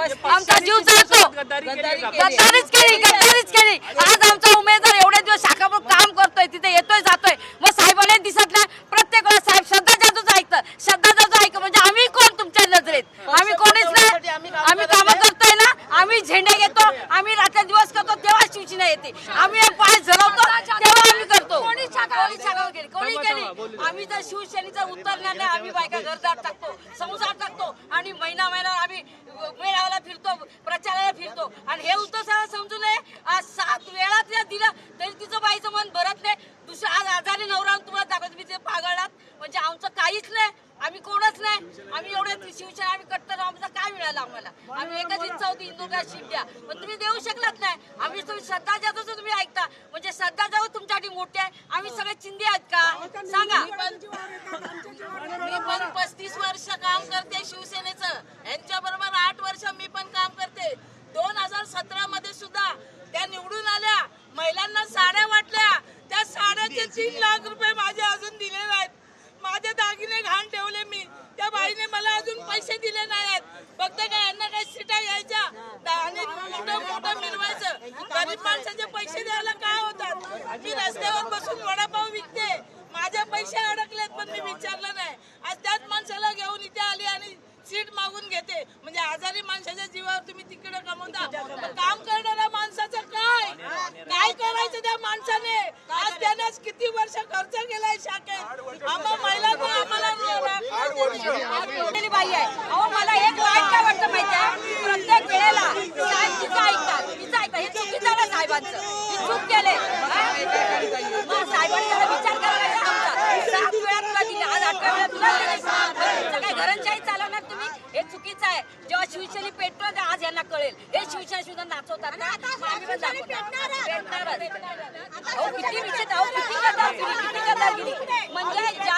आमचा जीव जातो. गद्दारीच केली. आज आमचा उमेदवार एवढे दिवस शाखापूर काम करतोय, तिथे येतोय जातोय, मग साहेबांना दिसत नाही. प्रत्येक वेळा साहेब श्रद्धा जादूच ऐकतं, श्रद्धा जादू ऐक म्हणजे आम्ही कोण तुमच्या नजरेत? आम्ही कोणीच नाही. आम्ही कामं करतोय ना, आम्ही झेंडे घेतो, आम्ही रात्र दिवस करतो, तेव्हा शिवसेना येते. आम्ही पाय झरवतो तेव्हा आम्ही करतो. कोणी केली आम्ही जर शिवसेनेचं उत्तर नाही, आम्ही बायका घरदार टाकतो, संसार टाकतो आणि महिना आम्ही मेळाव्याला फिरतो, प्रचाराला फिरतो. आणि हे उत्तर समजू नये. आज 7 वेळा तिला दिलं तरी तिचं बाईचं मन भरत नाही. दुसरं आज आजारी नवरा तुम्हाला दाखवतो, मी ते पागळात म्हणजे आमचं काहीच नाही. आम्ही कोणच नाही. आम्ही एवढे शिवसेना आम्ही कट्टर, आमचं काय मिळालं आम्हाला? आम्ही एकच इच्छा होती इंदुरला सीट द्या, पण तुम्ही देऊ शकलात नाही. आम्ही तुम्ही श्रद्धा जादूचं तुम्ही ऐकता म्हणजे श्रद्धा जाऊ तुमच्यासाठी मोठी आहे. आम्ही सगळे चिंदी आहेत का सांगा? मी पण 35 वर्ष काम करते शिवसेनेचं, यांच्या बरोबर 8 वर्ष मी पण काम करते. 2017 मध्ये सुद्धा त्या निवडून आल्या, महिलांना साड्या वाटल्या, त्या साड्याचे 3 लाख रुपये माझे अजून दिले नाहीत. माझे दागिने घाण ठेवले मी, त्या बाईने मला अजून पैसे दिले नाहीत. फक्त काय यांना काही सीटा घ्यायच्या आणि मोठं मिळवायचं. गरीब माणसाचे पैसे द्यायला काय होतात? मी रस्त्यावर बसून वडापाव विकते, माझे पैसे अडकलेत पण मी विचारलं नाही. आज त्याच माणसाला घेऊन इथे आली आणि सीट मागून घेते. म्हणजे आजारी माणसाच्या जीवावर तुम्ही तिकडे कमवता. काम करणाऱ्या माणसाचं काय करायचं त्या माणसाने? आज त्याने किती वर्ष खर्च केलाय शाखेत. आम्हा महिलांना आम्हाला बाई आहे. अहो मला एक वाईट काय वाटतं माहिती आहे? प्रत्येक वेळेला साहेब तिचं ऐकतात. हे चुकीचं आहे साहेबांचं, हे चूक केले. साहेबांनी त्याचा विचार करायला आमचा 7 वेळा तुला दिले, आज 8व्या वेळा तुला तुमचं काय घरांच्याही चालवणार तुम्ही? हे चुकीचं आहे. जेव्हा शिवसेने पेटतो आज यांना कळेल. हे शिवसेना सुद्धा नाचवतात ना, आम्ही पण पेटणारच. अहो किती विषय, अहो किती गद्दारगिरी म्हणजे ज्या